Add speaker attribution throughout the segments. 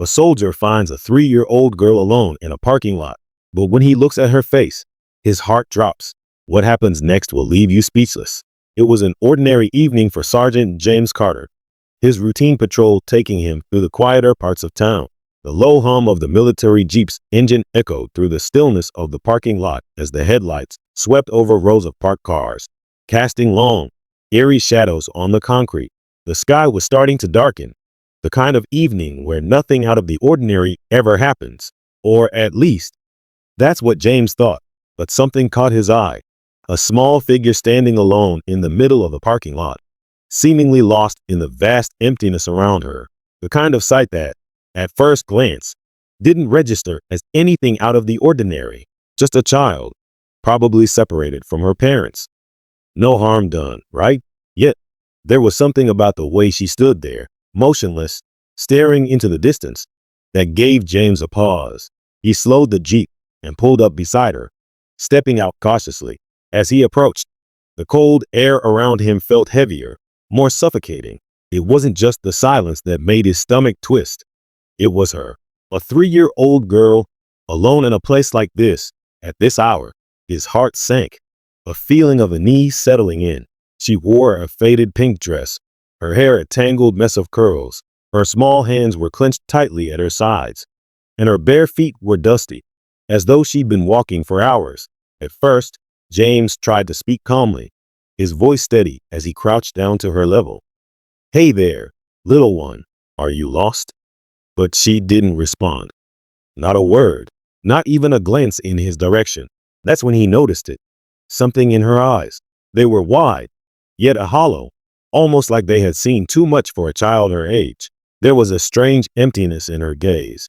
Speaker 1: A soldier finds a 3-year-old girl alone in a parking lot, but when he looks at her face, his heart drops. What happens next will leave you speechless. It was an ordinary evening for Sergeant James Carter, his routine patrol taking him through the quieter parts of town. The low hum of the military jeep's engine echoed through the stillness of the parking lot as the headlights swept over rows of parked cars, casting long, eerie shadows on the concrete. The sky was starting to darken, the kind of evening where nothing out of the ordinary ever happens. Or at least, that's what James thought. But something caught his eye. A small figure standing alone in the middle of the parking lot, seemingly lost in the vast emptiness around her. The kind of sight that, at first glance, didn't register as anything out of the ordinary. Just a child, probably separated from her parents. No harm done, right? Yet, there was something about the way she stood there, motionless, staring into the distance, that gave James a pause. He slowed the jeep and pulled up beside her, stepping out cautiously. As he approached, the cold air around him felt heavier, more suffocating. It wasn't just the silence that made his stomach twist. It was her, a 3-year-old girl, alone in a place like this, at this hour. His heart sank, a feeling of unease settling in. She wore a faded pink dress, her hair a tangled mess of curls. Her small hands were clenched tightly at her sides, and her bare feet were dusty, as though she'd been walking for hours. At first, James tried to speak calmly, his voice steady as he crouched down to her level. "Hey there, little one, are you lost?" But she didn't respond. Not a word, not even a glance in his direction. That's when he noticed it. Something in her eyes. They were wide, yet hollow, almost like they had seen too much for a child her age. There was a strange emptiness in her gaze,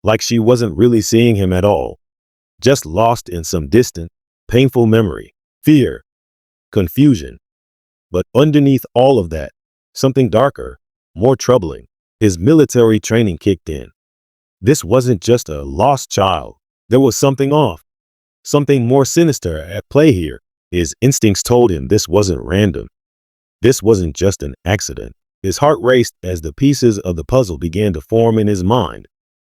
Speaker 1: like she wasn't really seeing him at all, just lost in some distant, painful memory, fear, confusion. But underneath all of that, something darker, more troubling. His military training kicked in. This wasn't just a lost child. There was something off, something more sinister at play here. His instincts told him this wasn't random. This wasn't just an accident. His heart raced as the pieces of the puzzle began to form in his mind.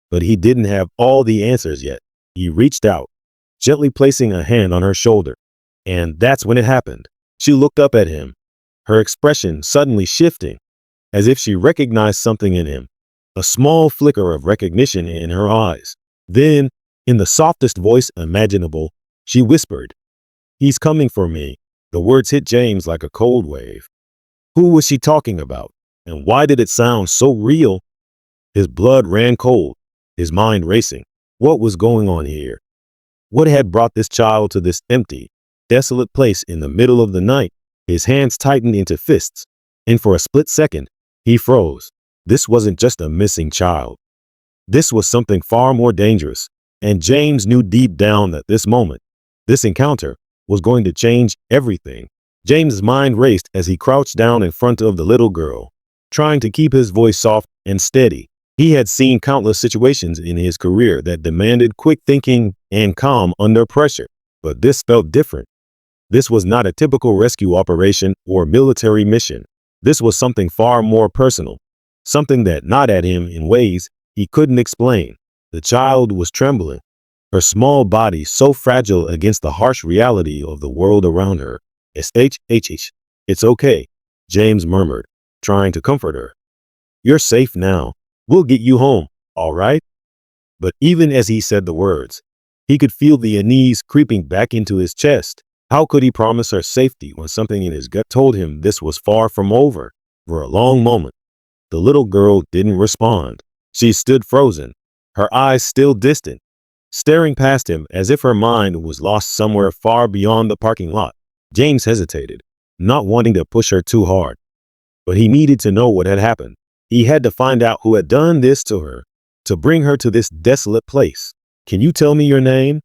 Speaker 1: But he didn't have all the answers yet. He reached out, gently placing a hand on her shoulder. And that's when it happened. She looked up at him, her expression suddenly shifting, as if she recognized something in him, a small flicker of recognition in her eyes. Then, in the softest voice imaginable, she whispered, "He's coming for me." The words hit James like a cold wave. Who was she talking about? And why did it sound so real? His blood ran cold, his mind racing. What was going on here? What had brought this child to this empty, desolate place in the middle of the night? His hands tightened into fists, and for a split second, he froze. This wasn't just a missing child. This was something far more dangerous, and James knew deep down that this moment, this encounter, was going to change everything. James's mind raced as he crouched down in front of the little girl, trying to keep his voice soft and steady. He had seen countless situations in his career that demanded quick thinking and calm under pressure, but this felt different. This was not a typical rescue operation or military mission. This was something far more personal, something that gnawed at him in ways he couldn't explain. The child was trembling, her small body so fragile against the harsh reality of the world around her. It's okay, James murmured, trying to comfort her. "You're safe now. We'll get you home, all right?" But even as he said the words, he could feel the unease creeping back into his chest. How could he promise her safety when something in his gut told him this was far from over? For a long moment, the little girl didn't respond. She stood frozen, her eyes still distant, staring past him as if her mind was lost somewhere far beyond the parking lot. James hesitated, not wanting to push her too hard. But he needed to know what had happened. He had to find out who had done this to her, to bring her to this desolate place. "Can you tell me your name?"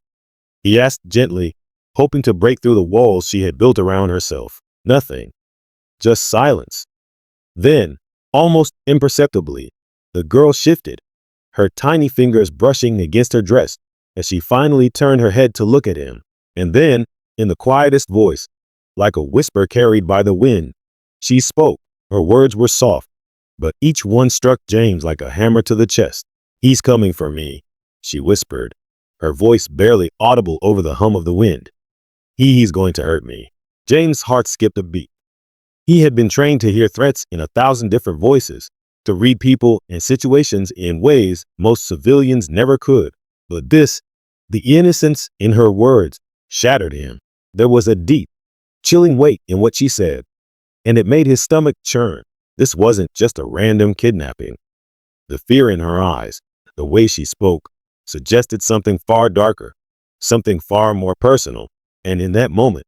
Speaker 1: he asked gently, hoping to break through the walls she had built around herself. Nothing. Just silence. Then, almost imperceptibly, the girl shifted, her tiny fingers brushing against her dress as she finally turned her head to look at him. And then, in the quietest voice, like a whisper carried by the wind, she spoke. Her words were soft, but each one struck James like a hammer to the chest. "He's coming for me," she whispered, her voice barely audible over the hum of the wind. He's going to hurt me." James' heart skipped a beat. He had been trained to hear threats in 1,000 different voices, to read people and situations in ways most civilians never could. But this, the innocence in her words, shattered him. There was a deep, chilling weight in what she said, and it made his stomach churn. This wasn't just a random kidnapping. The fear in her eyes, the way she spoke, suggested something far darker, something far more personal. And in that moment,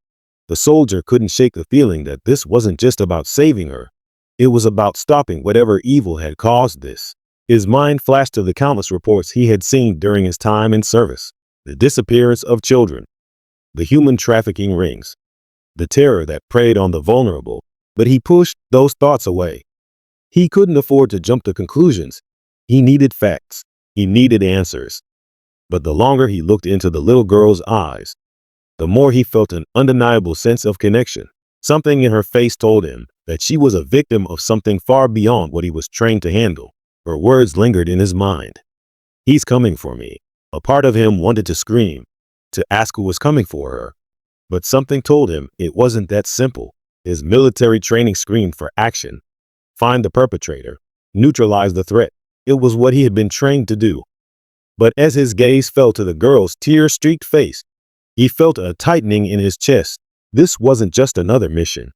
Speaker 1: the soldier couldn't shake the feeling that this wasn't just about saving her. It was about stopping whatever evil had caused this. His mind flashed to the countless reports he had seen during his time in service. The disappearance of children, the human trafficking rings, the terror that preyed on the vulnerable. But he pushed those thoughts away. He couldn't afford to jump to conclusions. He needed facts. He needed answers. But the longer he looked into the little girl's eyes, the more he felt an undeniable sense of connection. Something in her face told him that she was a victim of something far beyond what he was trained to handle. Her words lingered in his mind. "He's coming for me." A part of him wanted to scream, to ask who was coming for her. But something told him it wasn't that simple. His military training screamed for action. Find the perpetrator. Neutralize the threat. It was what he had been trained to do. But as his gaze fell to the girl's tear-streaked face, he felt a tightening in his chest. This wasn't just another mission.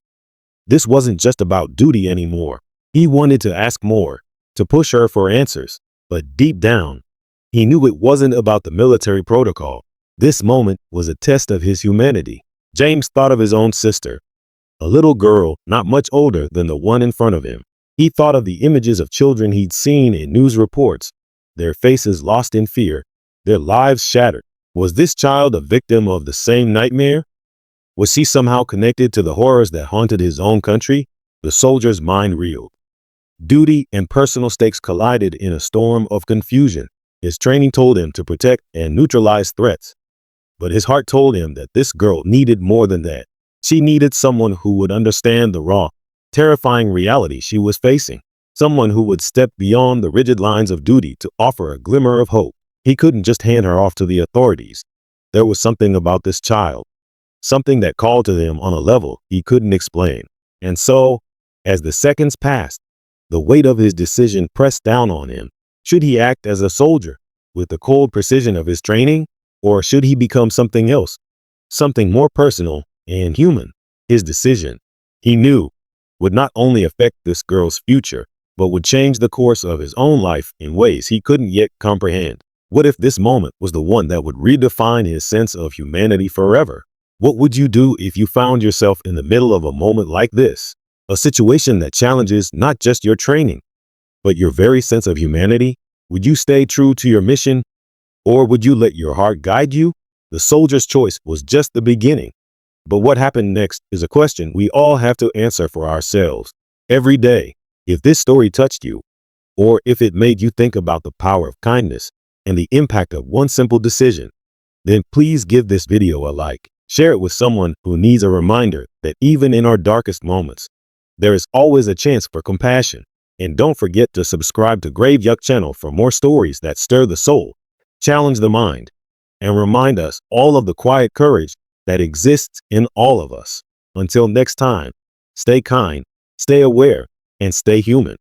Speaker 1: This wasn't just about duty anymore. He wanted to ask more, to push her for answers. But deep down, he knew it wasn't about the military protocol. This moment was a test of his humanity. James thought of his own sister, a little girl not much older than the one in front of him. He thought of the images of children he'd seen in news reports, their faces lost in fear, their lives shattered. Was this child a victim of the same nightmare? Was he somehow connected to the horrors that haunted his own country? The soldier's mind reeled. Duty and personal stakes collided in a storm of confusion. His training told him to protect and neutralize threats. But his heart told him that this girl needed more than that. She needed someone who would understand the raw, terrifying reality she was facing. Someone who would step beyond the rigid lines of duty to offer a glimmer of hope. He couldn't just hand her off to the authorities. There was something about this child, something that called to him on a level he couldn't explain. And so, as the seconds passed, the weight of his decision pressed down on him. Should he act as a soldier, with the cold precision of his training, or should he become something else, something more personal and human? His decision, he knew, would not only affect this girl's future, but would change the course of his own life in ways he couldn't yet comprehend. What if this moment was the one that would redefine his sense of humanity forever? What would you do if you found yourself in the middle of a moment like this? A situation that challenges not just your training, but your very sense of humanity? Would you stay true to your mission, or would you let your heart guide you? The soldier's choice was just the beginning. But what happened next is a question we all have to answer for ourselves every day. If this story touched you, or if it made you think about the power of kindness and the impact of one simple decision, then please give this video a like. Share it with someone who needs a reminder that even in our darkest moments, there is always a chance for compassion. And don't forget to subscribe to Grave Yuck channel for more stories that stir the soul, challenge the mind, and remind us all of the quiet courage that exists in all of us. Until next time, stay kind, stay aware, and stay human.